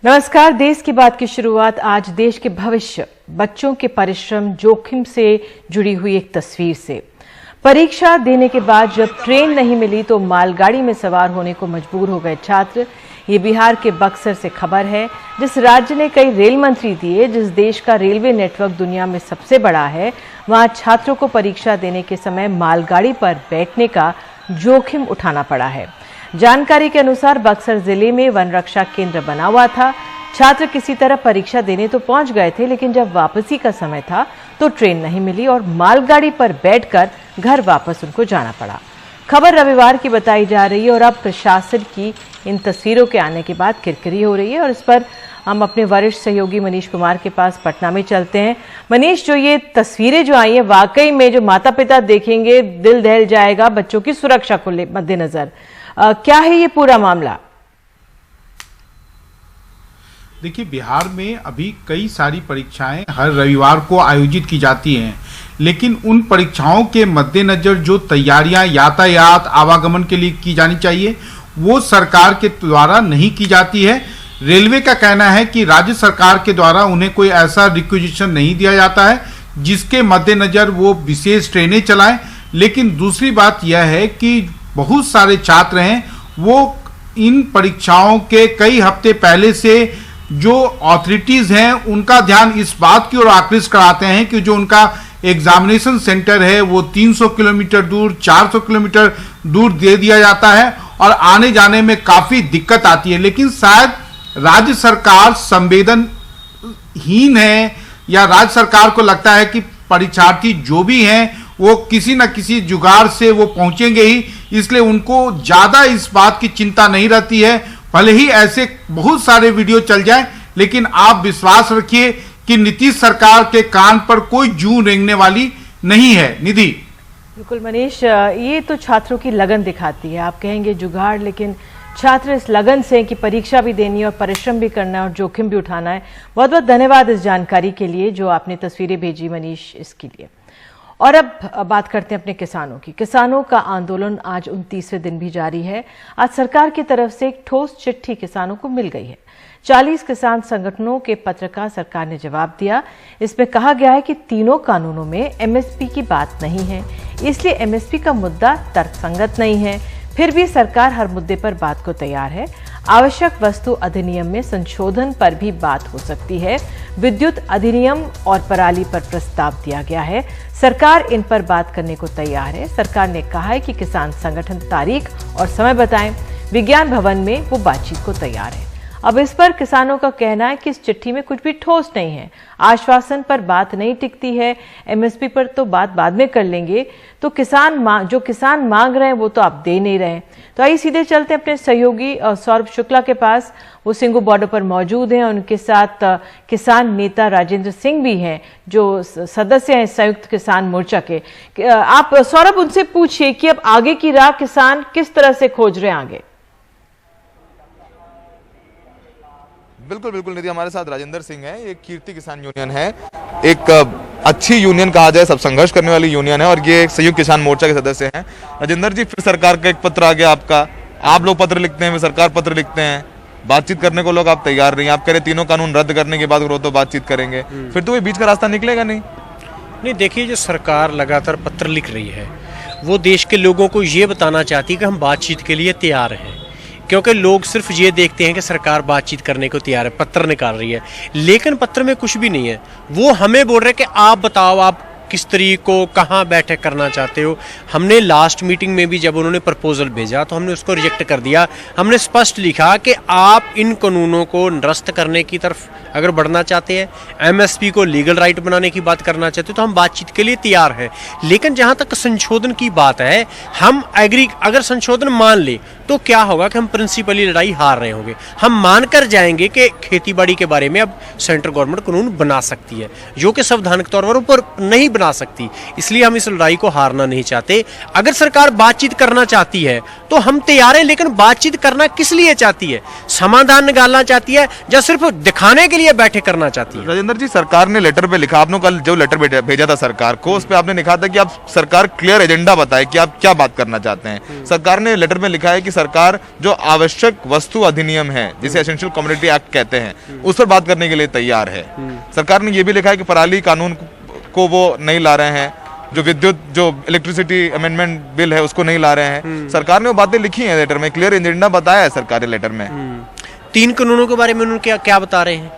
नमस्कार। देश की बात की शुरुआत आज देश के भविष्य, बच्चों के परिश्रम, जोखिम से जुड़ी हुई एक तस्वीर से। परीक्षा देने के बाद जब ट्रेन नहीं मिली तो मालगाड़ी में सवार होने को मजबूर हो गए छात्र। ये बिहार के बक्सर से खबर है, जिस राज्य ने कई रेल मंत्री दिए, जिस देश का रेलवे नेटवर्क दुनिया में सबसे बड़ा है, वहां छात्रों को परीक्षा देने के समय मालगाड़ी पर बैठने का जोखिम उठाना पड़ा है। जानकारी के अनुसार बक्सर जिले में वन रक्षा केंद्र बना हुआ था। छात्र किसी तरह परीक्षा देने तो पहुंच गए थे, लेकिन जब वापसी का समय था तो ट्रेन नहीं मिली और मालगाड़ी पर बैठकर घर वापस उनको जाना पड़ा। खबर रविवार की बताई जा रही है और अब प्रशासन की इन तस्वीरों के आने के बाद किरकिरी हो रही है और इस पर हम अपने वरिष्ठ सहयोगी मनीष कुमार के पास पटना में चलते हैं। मनीष, जो ये तस्वीरें जो आई हैं, वाकई में जो माता पिता देखेंगे दिल दहल जाएगा बच्चों की सुरक्षा को मद्देनजर। क्या है ये पूरा मामला? देखिए, बिहार में अभी कई सारी परीक्षाएं हर रविवार को आयोजित की जाती हैं, लेकिन उन परीक्षाओं के मद्देनजर जो तैयारियां यातायात आवागमन के लिए की जानी चाहिए वो सरकार के द्वारा नहीं की जाती है। रेलवे का कहना है कि राज्य सरकार के द्वारा उन्हें कोई ऐसा रिक्विजिशन नहीं दिया जाता है जिसके मद्देनजर वो विशेष ट्रेनें चलाएं। लेकिन दूसरी बात यह है कि बहुत सारे छात्र हैं वो इन परीक्षाओं के कई हफ्ते पहले से जो अथॉरिटीज हैं उनका ध्यान इस बात की ओर आकृष्ट कराते हैं कि जो उनका एग्जामिनेशन सेंटर है वो 300 किलोमीटर दूर, 400 किलोमीटर दूर दे दिया जाता है और आने जाने में काफी दिक्कत आती है। लेकिन शायद राज्य सरकार संवेदनहीन है या राज्य सरकार को लगता है कि परीक्षार्थी जो भी हैं वो किसी न किसी जुगाड़ से वो पहुंचेंगे ही, इसलिए उनको ज्यादा इस बात की चिंता नहीं रहती है। भले ही ऐसे बहुत सारे वीडियो चल जाएं, लेकिन आप विश्वास रखिए कि नीतीश सरकार के कान पर कोई जूं रेंगने वाली नहीं है। निधि। बिल्कुल मनीष, ये तो छात्रों की लगन दिखाती है। आप कहेंगे जुगाड़, लेकिन छात्र इस लगन से कि परीक्षा भी देनी है और परिश्रम भी करना है और जोखिम भी उठाना है। बहुत बहुत धन्यवाद इस जानकारी के लिए जो आपने तस्वीरें भेजी मनीष, इसके लिए। और अब बात करते हैं अपने किसानों की। किसानों का आंदोलन आज 29वें दिन भी जारी है। आज सरकार की तरफ से एक ठोस चिट्ठी किसानों को मिल गई है। 40 किसान संगठनों के पत्र का सरकार ने जवाब दिया। इसमें कहा गया है कि तीनों कानूनों में एमएसपी की बात नहीं है, इसलिए एमएसपी का मुद्दा तर्कसंगत नहीं है। फिर भी सरकार हर मुद्दे पर बात को तैयार है। आवश्यक वस्तु अधिनियम में संशोधन पर भी बात हो सकती है। विद्युत अधिनियम और पराली पर प्रस्ताव दिया गया है। सरकार इन पर बात करने को तैयार है। सरकार ने कहा है कि किसान संगठन तारीख और समय बताएं। विज्ञान भवन में वो बातचीत को तैयार है। अब इस पर किसानों का कहना है कि इस चिट्ठी में कुछ भी ठोस नहीं है। आश्वासन पर बात नहीं टिकती है। एमएसपी पर तो बात बाद में कर लेंगे, तो जो किसान मांग रहे हैं वो तो आप दे नहीं रहे हैं। तो आइए सीधे चलते हैं अपने सहयोगी सौरभ शुक्ला के पास। वो सिंगू बॉर्डर पर मौजूद हैं। उनके साथ किसान नेता राजेंद्र सिंह भी हैं जो सदस्य हैं संयुक्त किसान मोर्चा के। आप सौरभ उनसे पूछिए कि अब आगे की राह किसान किस तरह से खोज रहे हैं आगे। बिल्कुल बिल्कुल निधि, हमारे साथ राजेंद्र सिंह है। एक कीर्ति किसान यूनियन है, एक अच्छी यूनियन कहा जाए, सब संघर्ष करने वाली यूनियन है और ये एक संयुक्त किसान मोर्चा के सदस्य हैं। राजेंद्र जी, फिर सरकार का एक पत्र आ गया आपका। आप लोग पत्र लिखते हैं, फिर सरकार पत्र लिखते हैं, बातचीत करने को लोग आप तैयार नहीं। आप कह रहे तीनों कानून रद्द करने के बाद तो बातचीत करेंगे, फिर तो ये बीच का रास्ता निकलेगा नहीं। देखिए, जो सरकार लगातार पत्र लिख रही है वो देश के लोगों को ये बताना चाहती है कि हम बातचीत के लिए तैयार हैं, क्योंकि लोग सिर्फ ये देखते हैं कि सरकार बातचीत करने को तैयार है, पत्र निकाल रही है, लेकिन पत्र में कुछ भी नहीं है। वो हमें बोल रहे हैं कि आप बताओ आप किस तरीके को कहाँ बैठक करना चाहते हो। हमने लास्ट मीटिंग में भी जब उन्होंने प्रपोजल भेजा तो हमने उसको रिजेक्ट कर दिया। हमने स्पष्ट लिखा कि आप इन कानूनों को निरस्त करने की तरफ अगर बढ़ना चाहते हैं, एमएसपी को लीगल राइट बनाने की बात करना चाहते हो तो हम बातचीत के लिए तैयार हैं। लेकिन जहां तक संशोधन की बात है, हम अगर संशोधन मान ले तो क्या होगा कि हम प्रिंसिपली लड़ाई हार रहे होंगे। हम मानकर जाएंगे कि खेतीबाड़ी के बारे में अब सेंट्रल गवर्नमेंट कानून बना सकती है, जो कि संवैधानिक तौर पर ऊपर नहीं बना सकती, इसलिए हम इस लड़ाई को हारना नहीं चाहते। अगर सरकार बातचीत करना चाहती है तो हम तैयार हैं, लेकिन बातचीत करना किस लिए चाहती है? समाधान निकालना चाहती है या सिर्फ दिखाने के लिए बैठे करना चाहती है? राजेंद्र जी, सरकार ने लेटर पे लिखा, आपने कल जो लेटर भेजा था सरकार को, उस पे आपने लिखा था कि आप सरकार क्लियर एजेंडा बताए कि आप क्या बात करना चाहते हैं। सरकार ने लेटर में लिखा है कि सरकार जो आवश्यक वस्तु अधिनियम है, जिसे एसेंशियल कमोडिटी एक्ट कहते हैं, उस पर बात करने के लिए तैयार है। सरकार ने यह भी लिखा है कि पराली कानून को वो नहीं ला रहे हैं, जो इलेक्ट्रिसिटी अमेंडमेंट बिल है उसको नहीं ला रहे हैं। सरकार ने वो बातें लिखी हैं लेटर में, क्लियर एजेंडा बताया है सरकार ने लेटर में। 3 कानूनों के बारे में उन्होंने क्या बता रहे हैं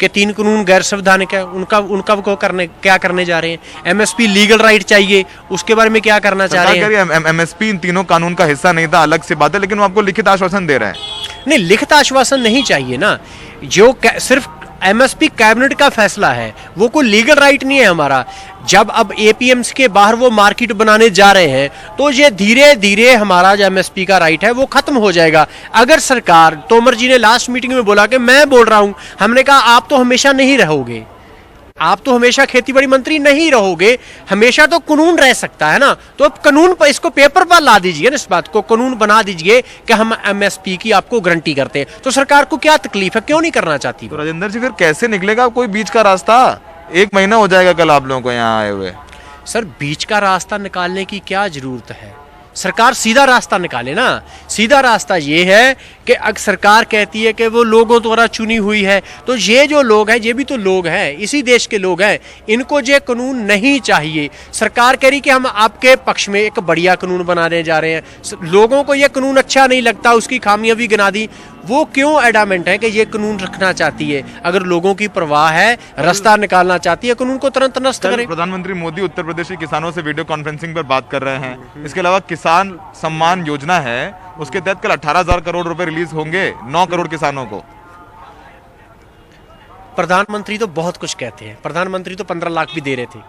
कि 3 कानून गैर संवैधानिक है, उनका को क्या करने जा रहे हैं? एमएसपी लीगल राइट चाहिए, उसके बारे में क्या करना चाह रहे हैं? एमएसपी इन तीनों कानून का हिस्सा नहीं था, अलग से बात है, लेकिन वो आपको लिखित आश्वासन दे रहे हैं। नहीं, लिखित आश्वासन नहीं चाहिए ना, जो सिर्फ एमएसपी कैबिनेट का फैसला है, वो कोई लीगल राइट नहीं है हमारा। जब अब एपीएमसी के बाहर वो मार्केट बनाने जा रहे हैं तो ये धीरे धीरे हमारा जो एमएसपी का राइट है वो खत्म हो जाएगा। अगर सरकार, तोमर जी ने लास्ट मीटिंग में बोला कि मैं बोल रहा हूं, हमने कहा आप तो हमेशा नहीं रहोगे, आप तो हमेशा खेतीबाड़ी मंत्री नहीं रहोगे, हमेशा तो कानून रह सकता है ना, तो अब कानून पर इसको पेपर पर ला दीजिए ना, इस बात को कानून बना दीजिए कि हम एमएसपी की आपको गारंटी करते हैं। तो सरकार को क्या तकलीफ है, क्यों नहीं करना चाहती? तो राजेंद्र जी, फिर कैसे निकलेगा कोई बीच का रास्ता? 1 महीना हो जाएगा कल आप लोगों को यहाँ आए हुए। सर, बीच का रास्ता निकालने की क्या जरूरत है? सरकार सीधा रास्ता निकाले ना। सीधा रास्ता ये है कि अगर सरकार कहती है कि वो लोगों द्वारा चुनी हुई है, तो ये जो लोग हैं, ये भी तो लोग हैं, इसी देश के लोग हैं, इनको ये कानून नहीं चाहिए। सरकार कह रही कि हम आपके पक्ष में एक बढ़िया कानून बनाने जा रहे हैं, लोगों को ये कानून अच्छा नहीं लगता, उसकी खामियां भी गिना दी। वो क्यों एडामेंट है कि ये कानून रखना चाहती है? अगर लोगों की परवाह है, रास्ता निकालना चाहती है, कानून को तुरंत नष्ट करें। प्रधानमंत्री मोदी उत्तर प्रदेश के किसानों से वीडियो कॉन्फ्रेंसिंग पर बात कर रहे हैं। इसके अलावा किसान सम्मान योजना है, उसके तहत कल 18,000 करोड़ रुपए रिलीज होंगे 9 करोड़ किसानों को। प्रधानमंत्री तो बहुत कुछ कहते हैं, प्रधानमंत्री तो 15 लाख भी दे रहे थे,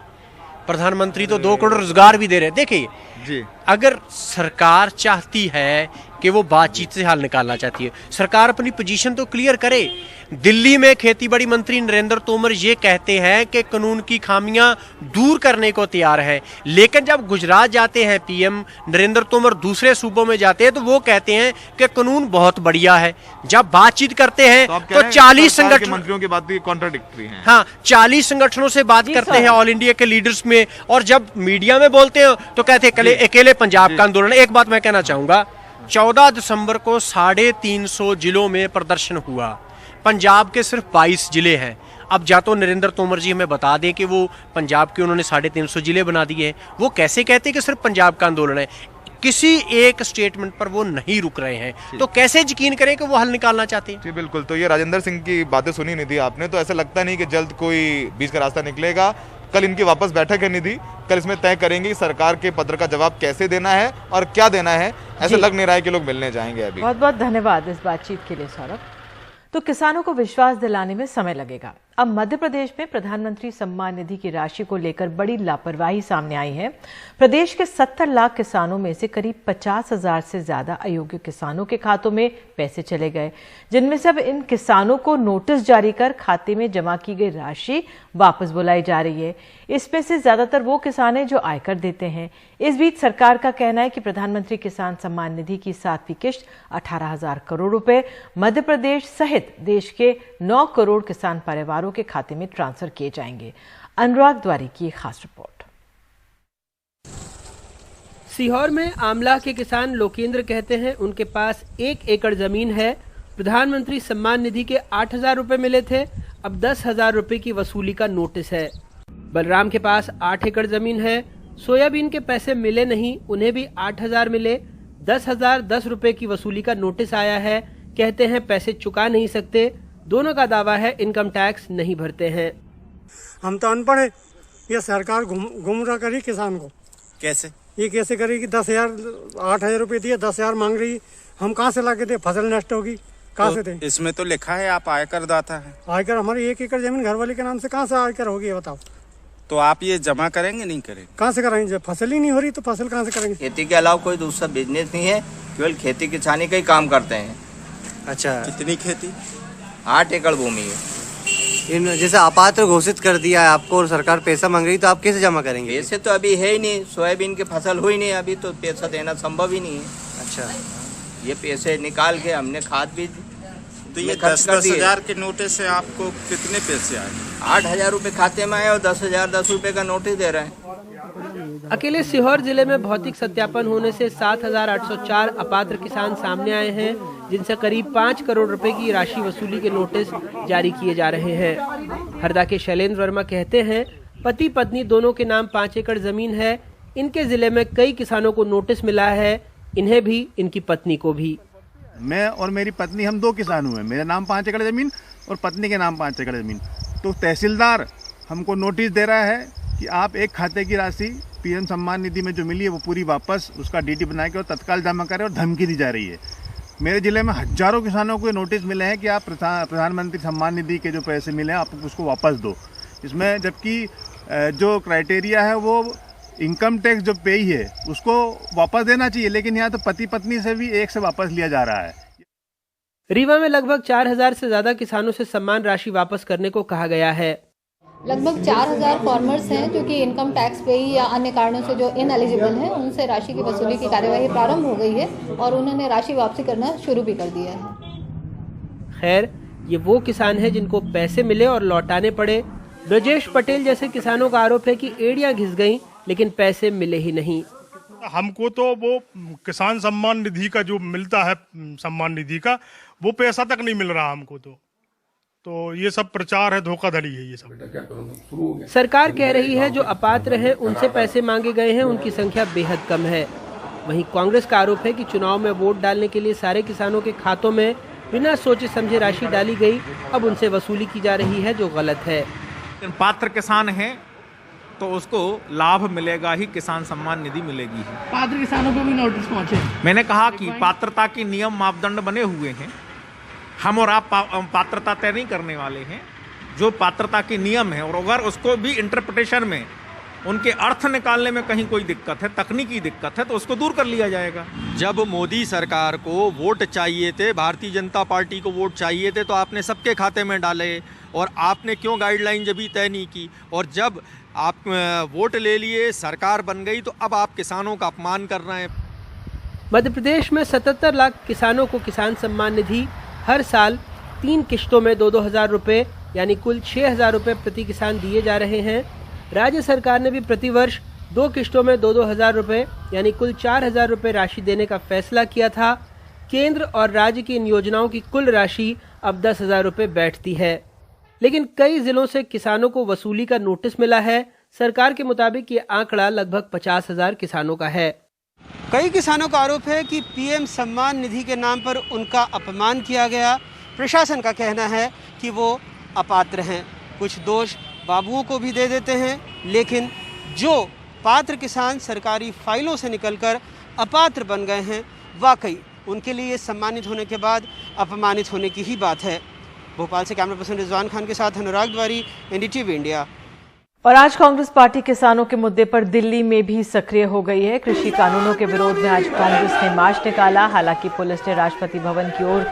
प्रधानमंत्री तो 2 करोड़ रोजगार भी दे रहे हैं। देखिए जी, अगर सरकार चाहती है कि वो बातचीत से हल निकालना चाहती है, सरकार अपनी पोजीशन तो क्लियर करे। दिल्ली में खेतीबाड़ी मंत्री नरेंद्र तोमर ये कहते हैं कि कानून की खामियां दूर करने को तैयार है, लेकिन जब गुजरात जाते हैं पीएम नरेंद्र तोमर, दूसरे सूबों में जाते हैं, तो वो कहते हैं कि कानून बहुत बढ़िया है। जब बातचीत करते हैं तो 40 संगठन मंत्रियों की बात कॉन्ट्राडिक्टरी है। हाँ, 40 संगठनों से बात करते हैं ऑल इंडिया के लीडर्स में, और जब मीडिया में बोलते हैं तो कहते हैं अकेले पंजाब का आंदोलन। एक बात मैं कहना चाहूंगा, 14 दिसंबर को 350 जिलों में प्रदर्शन हुआ, पंजाब के सिर्फ 22 जिले हैं। अब या तो नरेंद्र तोमर जी हमें बता दें कि वो पंजाब के उन्होंने 350 जिले बना दिए हैं, वो कैसे कहते हैं कि सिर्फ पंजाब का आंदोलन है? किसी एक स्टेटमेंट पर वो नहीं रुक रहे हैं, तो कैसे यकीन करें कि वो हल निकालना चाहते हैं? जी बिल्कुल। तो ये राजेंद्र सिंह की बातें सुनी निधि आपने, तो ऐसा लगता नहीं कि जल्द कोई बीच का रास्ता निकलेगा। कल इनकी वापस बैठक है निधि, कल इसमें तय करेंगे कि सरकार के पत्र का जवाब कैसे देना है और क्या देना है। ऐसा लग नहीं रहा है कि लोग मिलने जाएंगे अभी। बहुत बहुत धन्यवाद इस बातचीत के लिए सौरभ। तो किसानों को विश्वास दिलाने में समय लगेगा। अब मध्य प्रदेश में प्रधानमंत्री सम्मान निधि की राशि को लेकर बड़ी लापरवाही सामने आई है। प्रदेश के 70 लाख किसानों में से करीब 50,000 से ज्यादा अयोग्य किसानों के खातों में पैसे चले गए, जिनमें से अब इन किसानों को नोटिस जारी कर खाते में जमा की गई राशि वापस बुलाई जा रही है। इसमें से ज्यादातर वो किसान हैं जो आयकर देते हैं। इस बीच सरकार का कहना है कि प्रधानमंत्री किसान सम्मान निधि की 7वीं किश्त 18,000 करोड़ रुपए मध्य प्रदेश सहित देश के 9 करोड़ किसान परिवारों के खाते में ट्रांसफर किए जाएंगे। अनुराग द्वारी की खास रिपोर्ट। सीहोर में आमला के किसान लोकेंद्र कहते हैं उनके पास 1 एकड़ जमीन है। प्रधानमंत्री सम्मान निधि के 8,000 रुपए मिले थे, अब 10,000 रुपए की वसूली का नोटिस है। बलराम के पास 8 एकड़ जमीन है, सोयाबीन के पैसे मिले नहीं, उन्हें भी 8,000 मिले, 10,010 रुपए की वसूली का नोटिस आया है। कहते हैं पैसे चुका नहीं सकते। दोनों का दावा है इनकम टैक्स नहीं भरते हैं। हम तो अनपढ़ है, ये सरकार गुमराह करी किसान को। कैसे? ये कैसे करेगी? 10,000 8,000 रुपए दिए, 10,000 मांग रही, हम कहाँ से लाके दे? फसल नष्ट होगी, कहाँ से दे? इसमें तो लिखा है आप आयकर दाता है। आयकर हमारी 1 एकड़ जमीन घर वाले के नाम से कहाँ से आयकर होगी, ये बताओ। तो आप ये जमा करेंगे नहीं करेंगे? कहाँ से कराएंगे? जब फसल ही नहीं हो रही तो फसल कहाँ से करेंगे? खेती के अलावा कोई दूसरा बिजनेस नहीं है, केवल खेती किसानी का ही काम करते हैं। अच्छा, कितनी खेती? 8 एकड़ भूमि है। इन जैसे अपात्र घोषित कर दिया है आपको और सरकार पैसा मांग रही, तो आप कैसे जमा करेंगे? पैसे तो अभी है ही नहीं, सोयाबीन की फसल हुई नहीं अभी, तो पैसा देना संभव ही नहीं है। अच्छा, ये पैसे निकाल के हमने खाद बीज तो ये 10,000 के नोटिस से आपको कितने पैसे आए? 8,000 रुपये खाते में आए और 10 रुपये का नोटिस दे रहे हैं। अकेले सीहोर जिले में भौतिक सत्यापन होने से 7,804 अपात्र किसान सामने आए हैं, जिनसे करीब 5 करोड़ रुपए की राशि वसूली के नोटिस जारी किए जा रहे हैं। हरदा के शैलेंद्र वर्मा कहते हैं, पति पत्नी दोनों के नाम 5 एकड़ जमीन है। इनके जिले में कई किसानों को नोटिस मिला है, इन्हें भी, इनकी पत्नी को भी। मैं और मेरी पत्नी हम 2 किसान हुए, मेरे नाम 5 एकड़ जमीन और पत्नी के नाम 5 एकड़ जमीन। तो तहसीलदार हमको नोटिस दे रहा है कि आप एक खाते की राशि पीएम सम्मान निधि में जो मिली है वो पूरी वापस उसका डीटी बना के और तत्काल जमा करें, और धमकी दी जा रही है। मेरे जिले में हजारों किसानों को नोटिस मिले हैं कि आप प्रधानमंत्री सम्मान निधि के जो पैसे मिले हैं आप उसको वापस दो। इसमें जबकि जो क्राइटेरिया है वो इनकम टैक्स जो पे है उसको वापस देना चाहिए, लेकिन यहाँ तो पति पत्नी से भी एक से वापस लिया जा रहा है। रीवा में लगभग 4,000 से ज्यादा किसानों से सम्मान राशि वापस करने को कहा गया है। लगभग 4,000 फार्मर्स हैं जो कि इनकम टैक्स पे या अन्य कारणों से जो इनएलिजिबल हैं, उनसे राशि की वसूली की कार्यवाही प्रारंभ हो गई है और उन्होंने राशि वापसी करना शुरू भी कर दिया है। खैर, ये वो किसान हैं जिनको पैसे मिले और लौटाने पड़े। ब्रजेश पटेल जैसे किसानों का आरोप है कि एड़ियां घिस गईं, लेकिन पैसे मिले ही नहीं। हमको तो वो किसान सम्मान निधि का जो मिलता है, सम्मान निधि का वो पैसा तक नहीं मिल रहा हमको। तो ये सब प्रचार है, धोखाधड़ी है ये सब। सरकार कह रही है जो अपात्र हैं उनसे पैसे मांगे गए हैं, उनकी संख्या बेहद कम है। वहीं कांग्रेस का आरोप है कि चुनाव में वोट डालने के लिए सारे किसानों के खातों में बिना सोचे समझे राशि डाली गई, अब उनसे वसूली की जा रही है, जो गलत है। पात्र किसान है तो उसको लाभ मिलेगा ही, किसान सम्मान निधि मिलेगी ही। पात्र किसानों को भी नोटिस पहुंचे। मैंने कहा कि पात्रता के नियम मापदंड बने हुए हैं, हम और आप पात्रता तय नहीं करने वाले हैं। जो पात्रता के नियम है, और अगर उसको भी इंटरप्रिटेशन में उनके अर्थ निकालने में कहीं कोई दिक्कत है, तकनीकी दिक्कत है, तो उसको दूर कर लिया जाएगा। जब मोदी सरकार को वोट चाहिए थे, भारतीय जनता पार्टी को वोट चाहिए थे, तो आपने सबके खाते में डाले, और आपने क्यों गाइडलाइन जब भी तय नहीं की? और जब आप वोट ले लिए, सरकार बन गई, तो अब आप किसानों का अपमान कर रहे हैं। मध्य प्रदेश में 77 लाख किसानों को किसान सम्मान निधि हर साल 3 किश्तों में 2-2 हज़ार रुपये यानी कुल 6,000 रुपये प्रति किसान दिए जा रहे हैं। राज्य सरकार ने भी प्रतिवर्ष 2 किश्तों में 2-2 हज़ार रुपये यानी कुल 4,000 रुपये राशि देने का फैसला किया था। केंद्र और राज्य की इन योजनाओं की कुल राशि अब 10,000 रुपये बैठती है, लेकिन कई जिलों से किसानों को वसूली का नोटिस मिला है। सरकार के मुताबिक ये आंकड़ा लगभग 50,000 किसानों का है। कई किसानों का आरोप है कि पीएम सम्मान निधि के नाम पर उनका अपमान किया गया। प्रशासन का कहना है कि वो अपात्र हैं। कुछ दोष बाबुओं को भी दे देते हैं, लेकिन जो पात्र किसान सरकारी फाइलों से निकलकर अपात्र बन गए हैं, वाकई उनके लिए सम्मानित होने के बाद अपमानित होने की ही बात है। भोपाल से कैमरा पर्सन रिजवान खान के साथ अनुराग द्वारी, एनडीटीवी इंडिया। और आज कांग्रेस पार्टी किसानों के मुद्दे पर दिल्ली में भी सक्रिय हो गई है। कृषि कानूनों के विरोध में आज कांग्रेस ने मार्च निकाला। हालांकि पुलिस ने राष्ट्रपति भवन की ओर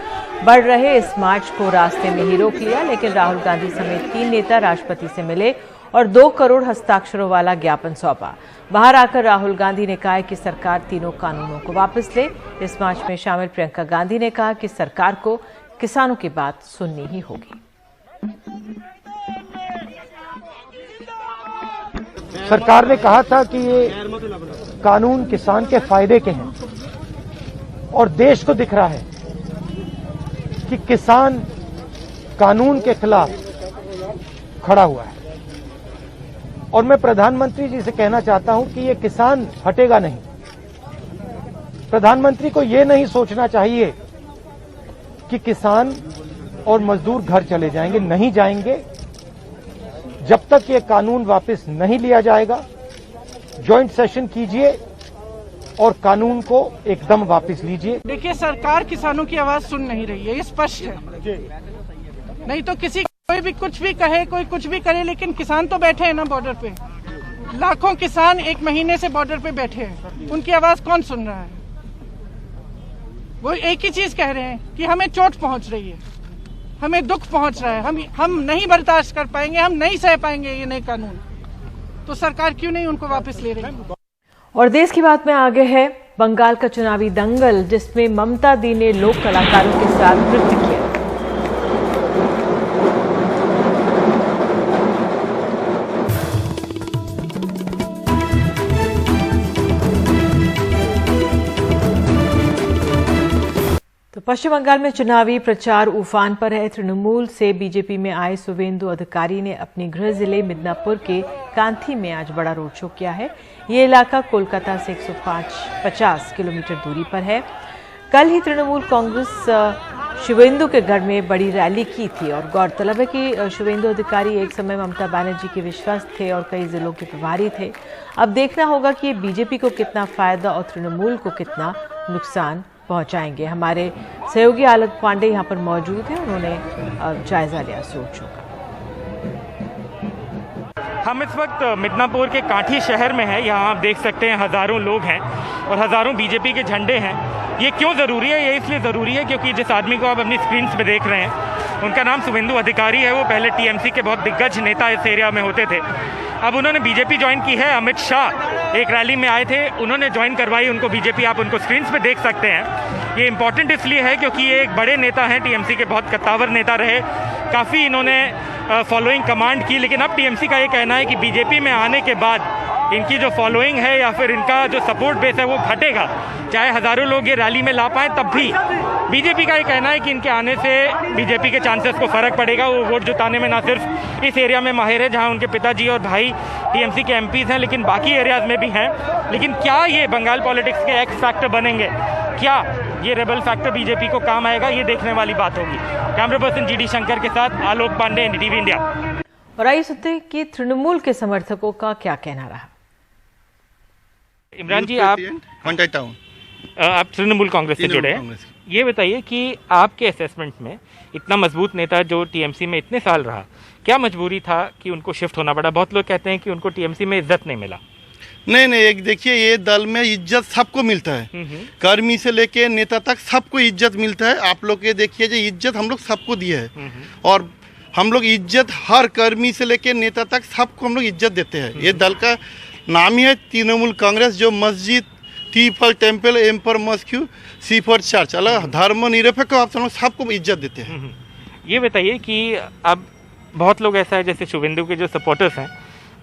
बढ़ रहे इस मार्च को रास्ते में ही रोक लिया, लेकिन राहुल गांधी समेत 3 नेता राष्ट्रपति से मिले और 2 करोड़ हस्ताक्षरों वाला ज्ञापन सौंपा। बाहर आकर राहुल गांधी ने कहा कि सरकार तीनों कानूनों को वापस ले। इस मार्च में शामिल प्रियंका गांधी ने कहा कि सरकार को किसानों की बात सुननी ही होगी। सरकार ने कहा था कि ये कानून किसान के फायदे के हैं, और देश को दिख रहा है कि किसान कानून के खिलाफ खड़ा हुआ है। और मैं प्रधानमंत्री जी से कहना चाहता हूं कि ये किसान हटेगा नहीं। प्रधानमंत्री को ये नहीं सोचना चाहिए कि किसान और मजदूर घर चले जाएंगे, नहीं जाएंगे। जब तक ये कानून वापस नहीं लिया जाएगा, जॉइंट सेशन कीजिए और कानून को एकदम वापस लीजिए। देखिए, सरकार किसानों की आवाज सुन नहीं रही है, ये स्पष्ट है। नहीं तो कोई भी कुछ भी कहे, कोई कुछ भी करे, लेकिन किसान तो बैठे हैं ना बॉर्डर पे। लाखों किसान 1 महीने से बॉर्डर पे बैठे हैं, उनकी आवाज कौन सुन रहा है? वो एक ही चीज कह रहे हैं कि हमें चोट पहुंच रही है, हमें दुख पहुंच रहा है, हम नहीं बर्दाश्त कर पाएंगे, हम नहीं सह पाएंगे ये नए कानून। तो सरकार क्यों नहीं उनको वापस ले रही? और देश की बात में आगे है बंगाल का चुनावी दंगल, जिसमें ममता दी ने लोक कलाकारों के साथ नृत्य किया। तो पश्चिम बंगाल में चुनावी प्रचार उफान पर है। तृणमूल से बीजेपी में आए शुवेंदु अधिकारी ने अपने गृह जिले मिदनापुर के कांथी में आज बड़ा रोड शो किया है। ये इलाका कोलकाता से 150 किलोमीटर दूरी पर है। कल ही तृणमूल कांग्रेस शुवेंदु के गढ़ में बड़ी रैली की थी और गौरतलब है कि शुवेंदु अधिकारी एक समय ममता बनर्जी के विश्वास थे और कई जिलों के प्रभारी थे। अब देखना होगा कि ये बीजेपी को कितना फायदा और तृणमूल को कितना नुकसान पहुंचाएंगे। हमारे सहयोगी आलोक पांडे यहाँ पर मौजूद हैं, उन्होंने जायजा लिया रोड शो का। हम इस वक्त मिदनापुर के काठी शहर में हैं। यहाँ आप देख सकते हैं हजारों लोग हैं और हजारों बीजेपी के झंडे हैं। ये क्यों ज़रूरी है? ये इसलिए ज़रूरी है क्योंकि जिस आदमी को आप अपनी स्क्रीन पे देख रहे हैं उनका नाम शुवेंदु अधिकारी है। वो पहले टीएमसी के बहुत दिग्गज नेता इस एरिया में होते थे। अब उन्होंने बीजेपी ज्वाइन की है। अमित शाह एक रैली में आए थे, उन्होंने ज्वाइन करवाई उनको बीजेपी। आप उनको स्क्रीन पे देख सकते हैं। ये इंपॉर्टेंट इसलिए है क्योंकि ये एक बड़े नेता हैं, टीएमसी के बहुत कद्दावर नेता रहे, काफ़ी इन्होंने फॉलोइंग कमांड की। लेकिन अब टीएमसी का ये कहना है कि बीजेपी में आने के बाद इनकी जो फॉलोइंग है या फिर इनका जो सपोर्ट बेस है वो घटेगा। चाहे हजारों लोग ये रैली में ला पाएँ तब भी बीजेपी का ये कहना है कि इनके आने से बीजेपी के चांसेस को फर्क पड़ेगा। वो वोट जुटाने में ना सिर्फ इस एरिया में माहिर है जहां उनके पिताजी और भाई टीएमसी के एमपीज हैं, लेकिन बाकी एरियाज में भी हैं। लेकिन क्या ये बंगाल पॉलिटिक्स के एक्स फैक्टर बनेंगे? क्या ये रेबल फैक्टर बीजेपी को काम आएगा? ये देखने वाली बात होगी। कैमरा पर्सन जीडी शंकर के साथ आलोक पांडे, एनडीटीवी इंडिया। और आइए सुनते हैं कि तृणमूल के समर्थकों का क्या कहना रहा। इमरान जी, आप तृणमूल कांग्रेस से जुड़े हैं, ये बताइए कि आपके असेसमेंट में इतना मजबूत नेता जो टीएमसी में इतने साल रहा, क्या मजबूरी था कि उनको शिफ्ट होना पड़ा? बहुत लोग कहते हैं कि उनको टीएमसी में इज्जत नहीं मिला। नहीं, एक देखिए, ये दल में इज्जत सबको मिलता है, कर्मी से लेके नेता तक सबको इज्जत मिलता है। आप लोग ये देखिए, जो इज्जत हम लोग सबको दिया है और हम लोग इज्जत हर कर्मी से लेके नेता तक सबको हम लोग इज्जत देते हैं। ये दल का नाम ही है तृणमूल कांग्रेस, जो मस्जिद, T for temple, M for mosque, C for church, अलग धर्म निरपेक्ष आप सबको इज्जत देते हैं। ये बताइए कि अब बहुत लोग ऐसा है, जैसे शुवेंदु के जो सपोर्टर्स हैं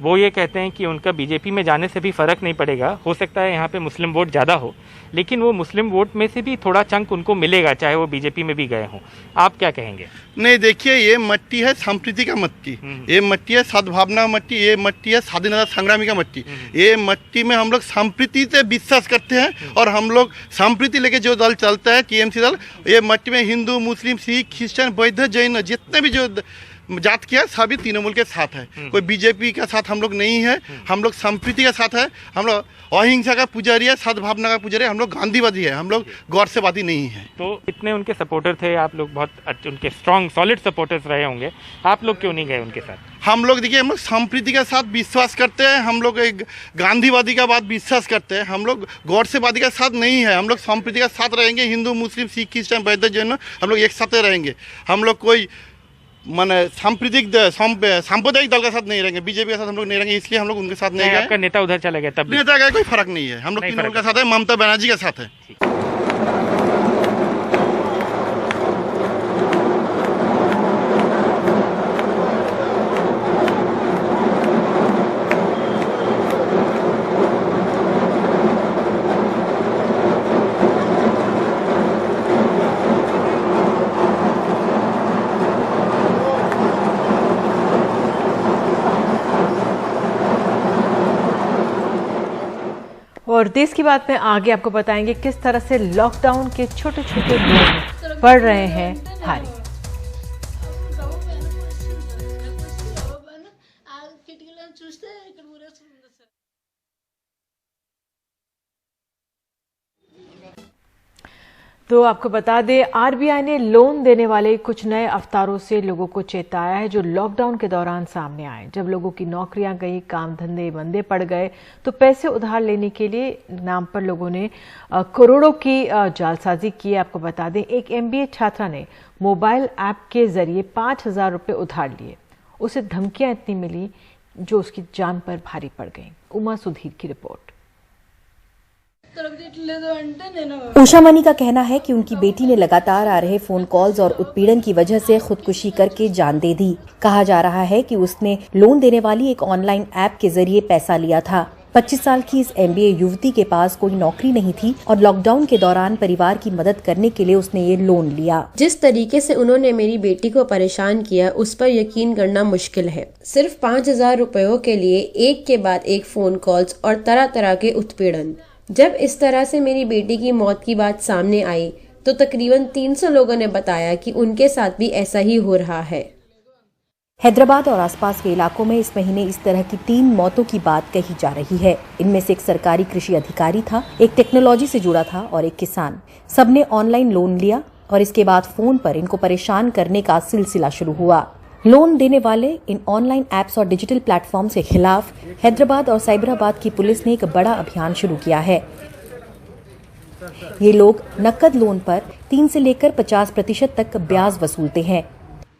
वो ये कहते हैं कि उनका बीजेपी में जाने से भी फ़र्क नहीं पड़ेगा। हो सकता है यहाँ पे मुस्लिम वोट ज़्यादा हो, लेकिन वो मुस्लिम वोट में से भी थोड़ा चंक उनको मिलेगा, चाहे वो बीजेपी में भी गए हों। आप क्या कहेंगे? नहीं, देखिए, ये मट्टी है संस्कृति का मट्टी, ये मट्टी है सद्भावना मट्टी, ये मट्टी है स्वाधीनता संग्रामी का मट्टी। ये मट्टी में हम लोग संस्कृति से विश्वास करते हैं और हम लोग संस्कृति लेके जो दल चलता है टीएमसी दल, ये मट्टी में हिंदू, मुस्लिम, सिख, क्रिश्चियन, बौद्ध, जैन जितने भी जो जात किया सभी तृणमूल के साथ है। कोई बीजेपी के साथ हम लोग नहीं है, हम लोग संस्कृति के साथ है। हम लोग अहिंसा का पुजारी है, सद्भावना का पुजारी है, हम लोग गांधीवादी है, हम लोग गौरसेवादी नहीं है। तो इतने उनके सपोर्टर थे, आप लोग बहुत उनके स्ट्रॉन्ग सॉलिड सपोर्टर्स रहे होंगे, आप लोग क्यों नहीं गए उनके साथ? हम लोग देखिए, हम लोग संस्कृति के साथ विश्वास करते हैं, हम लोग एक गांधीवादी का बात विश्वास करते हैं, हम लोग गौरसेवादी का साथ नहीं है। हम लोग संस्कृति का साथ रहेंगे, हिंदू, मुस्लिम, सिख, क्रिश्चियन, बौद्ध, जैन हम लोग एक साथ रहेंगे। हम लोग कोई माने सांप्रदायिक दल के साथ नहीं रहेंगे, बीजेपी के साथ हम लोग नहीं रहेंगे, इसलिए हम लोग उनके साथ नहीं गए। आपका नेता उधर चला गया तब? नेता का कोई फर्क नहीं है, हम लोग तृणमूल के साथ है, ममता बनर्जी के साथ है। और देश की बात में आगे आपको बताएंगे किस तरह से लॉकडाउन के छोटे छोटे बोझ पड़ रहे हैं भारी। तो आपको बता दें, आरबीआई ने लोन देने वाले कुछ नए अवतारों से लोगों को चेताया है जो लॉकडाउन के दौरान सामने आए। जब लोगों की नौकरियां गई, काम धंधे मंदे पड़ गए, तो पैसे उधार लेने के लिए नाम पर लोगों ने करोड़ों की जालसाजी की। आपको बता दें, एक MBA छात्रा ने मोबाइल ऐप के जरिए 5,000 रुपये उधार लिए। उसे धमकियां इतनी मिली जो उसकी जान पर भारी पड़ गई। उमा सुधीर की रिपोर्ट। उषा मनी का कहना है कि उनकी बेटी ने लगातार आ रहे फोन कॉल्स और उत्पीड़न की वजह से खुदकुशी करके जान दे दी। कहा जा रहा है कि उसने लोन देने वाली एक ऑनलाइन ऐप के जरिए पैसा लिया था। 25 साल की इस MBA युवती के पास कोई नौकरी नहीं थी और लॉकडाउन के दौरान परिवार की मदद करने के लिए उसने ये लोन लिया। जिस तरीके से उन्होंने मेरी बेटी को परेशान किया, उस पर यकीन करना मुश्किल है। सिर्फ 5,000 रुपयों के लिए एक के बाद एक फोन कॉल्स और तरह तरह के उत्पीड़न। जब इस तरह से मेरी बेटी की मौत की बात सामने आई तो तकरीबन 300 लोगों ने बताया कि उनके साथ भी ऐसा ही हो रहा है। हैदराबाद और आसपास के इलाकों में इस महीने इस तरह की 3 मौतों की बात कही जा रही है। इनमें से एक सरकारी कृषि अधिकारी था, एक टेक्नोलॉजी से जुड़ा था और एक किसान। सबने ऑनलाइन लोन लिया और इसके बाद फोन पर इनको परेशान करने का सिलसिला शुरू हुआ। लोन देने वाले इन ऑनलाइन ऐप्स और डिजिटल प्लेटफॉर्म के खिलाफ हैदराबाद और साइबराबाद की पुलिस ने एक बड़ा अभियान शुरू किया है। ये लोग नकद लोन पर 3 से लेकर 50% तक ब्याज वसूलते हैं।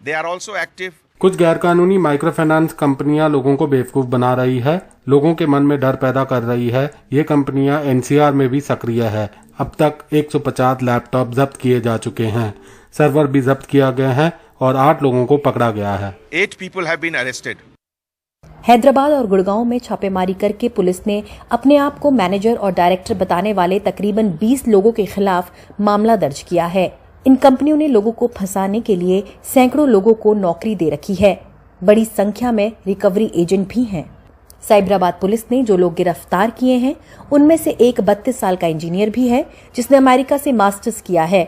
They are also active. कुछ गैरकानूनी माइक्रो फाइनेंस कंपनियां लोगों को बेवकूफ बना रही है, लोगों के मन में डर पैदा कर रही है। ये कंपनियां NCR में भी सक्रिय है। अब तक 150 लैपटॉप जब्त किए जा चुके हैं, सर्वर भी जब्त किया गया है और 8 लोगों को पकड़ा गया है। 8 people have been arrested. Hyderabad और गुड़गांव में छापेमारी करके पुलिस ने अपने आप को मैनेजर और डायरेक्टर बताने वाले तकरीबन 20 लोगों के खिलाफ मामला दर्ज किया है। इन कंपनियों ने लोगों को फंसाने के लिए सैकड़ों लोगों को नौकरी दे रखी है। बड़ी संख्या में रिकवरी एजेंट भी हैं। साइबराबाद पुलिस ने जो लोग गिरफ्तार किए हैं उनमें से एक 32 साल का इंजीनियर भी है जिसने अमेरिका से मास्टर्स किया है।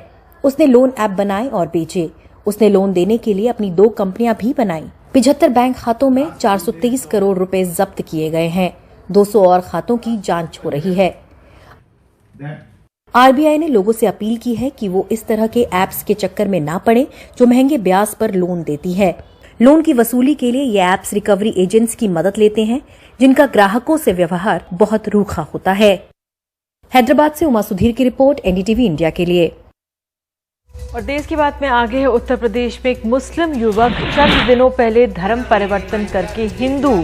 उसने लोन ऐप बनाए और बेचे। उसने लोन देने के लिए अपनी 2 कंपनियां भी बनाई। 75 बैंक खातों में 423 करोड़ रुपए जब्त किए गए हैं। 200 और खातों की जांच हो रही है। आरबीआई ने लोगों से अपील की है कि वो इस तरह के ऐप्स के चक्कर में ना पड़े जो महंगे ब्याज पर लोन देती है। लोन की वसूली के लिए ये ऐप्स रिकवरी एजेंट्स की मदद लेते हैं जिनका ग्राहकों से व्यवहार बहुत रूखा होता है। हैदराबाद से उमा सुधीर की रिपोर्ट, NDTV इंडिया के लिए। और देश की बात में आगे है, उत्तर प्रदेश में एक मुस्लिम युवक चंद दिनों पहले धर्म परिवर्तन करके हिंदू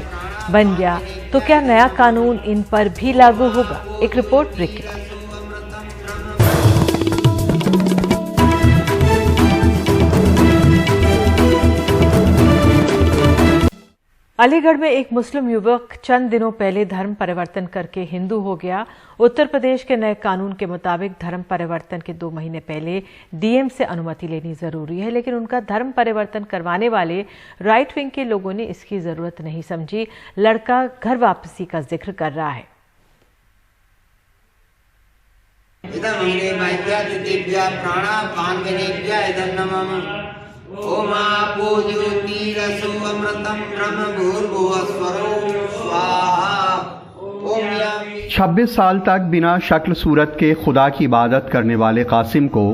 बन गया, तो क्या नया कानून इन पर भी लागू होगा? एक रिपोर्ट ब्रेक के बाद। अलीगढ़ में एक मुस्लिम युवक चंद दिनों पहले धर्म परिवर्तन करके हिंदू हो गया। उत्तर प्रदेश के नए कानून के मुताबिक धर्म परिवर्तन के 2 महीने पहले DM से अनुमति लेनी जरूरी है, लेकिन उनका धर्म परिवर्तन करवाने वाले राइट विंग के लोगों ने इसकी जरूरत नहीं समझी। लड़का घर वापसी का जिक्र कर रहा है। ओम आपो ज्योतिरसो अमृतम ब्रह्म भूर्भुवस्वरो स्वाहा। 26 साल तक बिना शक्ल सूरत के खुदा की इबादत करने वाले कासिम को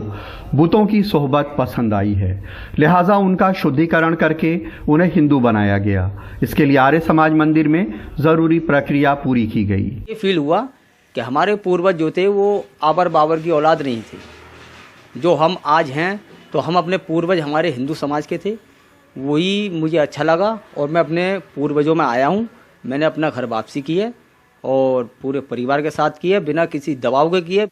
बुतों की सोहबत पसंद आई है, लिहाजा उनका शुद्धिकरण करके उन्हें हिंदू बनाया गया। इसके लिए आर्य समाज मंदिर में ज़रूरी प्रक्रिया पूरी की गई। ये फील हुआ कि हमारे पूर्वज जो थे वो आबर बाबर की औलाद नहीं थे। जो हम आज हैं तो हम अपने पूर्वज हमारे हिंदू समाज के थे, वही मुझे अच्छा लगा और मैं अपने पूर्वजों में आया हूँ। मैंने अपना घर वापसी की है और पूरे परिवार के साथ की है, बिना किसी दबाव के की है।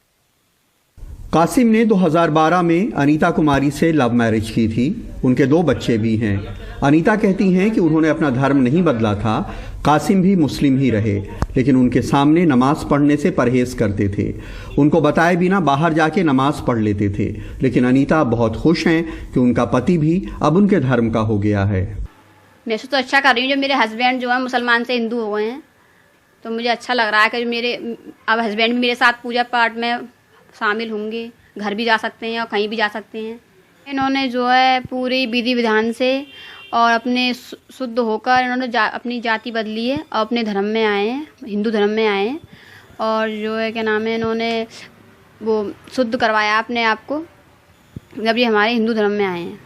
कासिम ने 2012 में अनीता कुमारी से लव मैरिज की थी। उनके 2 बच्चे भी हैं। अनीता कहती हैं कि उन्होंने अपना धर्म नहीं बदला था, कासिम भी मुस्लिम ही रहे, लेकिन उनके सामने नमाज पढ़ने से परहेज करते थे। उनको बताए बिना बाहर जाके नमाज पढ़ लेते थे। लेकिन अनीता बहुत खुश हैं कि उनका पति भी अब उनके धर्म का हो गया है। मैं तो अच्छा कर रही हूँ, जो मेरे हस्बैंड जो है मुसलमान से हिंदू हो गए हैं, तो मुझे अच्छा लग रहा है कि मेरे अब हस्बैंड भी मेरे साथ पूजा पाठ में शामिल होंगे, घर भी जा सकते हैं और कहीं भी जा सकते हैं। इन्होंने जो है पूरी विधि विधान से और अपने शुद्ध होकर इन्होंने अपनी जाति बदली है और अपने धर्म में आए हैं, हिंदू धर्म में आए हैं। और जो है क्या नाम है, इन्होंने वो शुद्ध करवाया अपने आप को, जब ये हमारे हिंदू धर्म में आए हैं।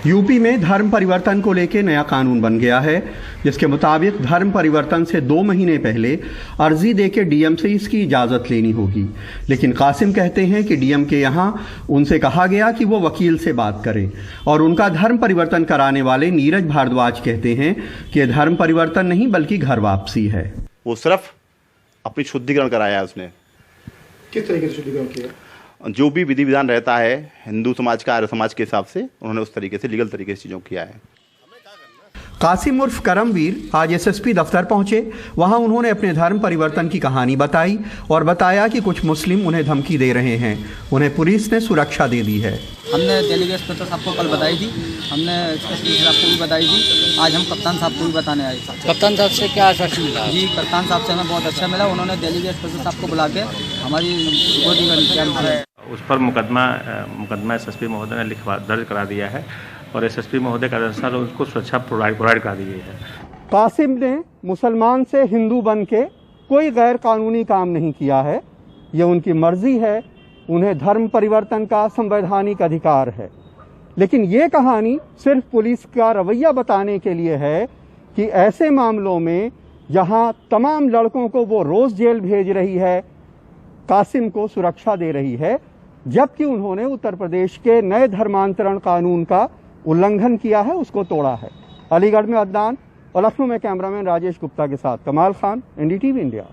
यूपी में धर्म परिवर्तन को लेकर नया कानून बन गया है, जिसके मुताबिक धर्म परिवर्तन से 2 महीने पहले अर्जी देकर डीएम से इसकी इजाज़त लेनी होगी। लेकिन कासिम कहते हैं कि डीएम के यहाँ उनसे कहा गया कि वो वकील से बात करें, और उनका धर्म परिवर्तन कराने वाले नीरज भारद्वाज कहते हैं कि यह धर्म परिवर्तन नहीं बल्कि घर वापसी है। वो सिर्फ अपनी शुद्धिकरण कराया है उसने। किस तरीके से शुद्धिकरण किया? जो भी विधि विधान रहता है हिंदू समाज का, आर्य समाज के हिसाब से उन्होंने उस तरीके से लीगल तरीके से चीज़ों को किया है। कासिम उर्फ करमवीर आज एसएसपी दफ्तर पहुंचे। वहां उन्होंने अपने धर्म परिवर्तन की कहानी बताई और बताया कि कुछ मुस्लिम उन्हें धमकी दे रहे हैं, उन्हें पुलिस ने सुरक्षा दे दी है। हमने डेलीगेट इंस्पेक्टर साहब को कल बताई थी, हमने एसपी साहब को भी बताई थी, आज हम कप्तान साहब को भी बताने आए। कप्तान साहब से क्या आश्वासन मिला? जी, कप्तान साहब से हमें बहुत अच्छा मिला। उन्होंने डेलीगेट इंस्पेक्टर साहब को बुला के हमारी उस पर मुकदमा एसएसपी महोदय ने दर्ज करा दिया है और एसएसपी महोदय के अनुसार उसको सुरक्षा प्रोवाइड करा दी गई है। कासिम ने मुसलमान से हिंदू बन के कोई गैर कानूनी काम नहीं किया है, ये उनकी मर्जी है, उन्हें धर्म परिवर्तन का संवैधानिक अधिकार है। लेकिन ये कहानी सिर्फ पुलिस का रवैया बताने के लिए है कि ऐसे मामलों में जहां तमाम लड़कों को वो रोज जेल भेज रही है, कासिम को सुरक्षा दे रही है, जबकि उन्होंने उत्तर प्रदेश के नए धर्मांतरण कानून का उल्लंघन किया है, उसको तोड़ा है। अलीगढ़ में अदनान और लखनऊ में कैमरामैन राजेश गुप्ता के साथ कमाल खान, एनडीटीवी इंडिया।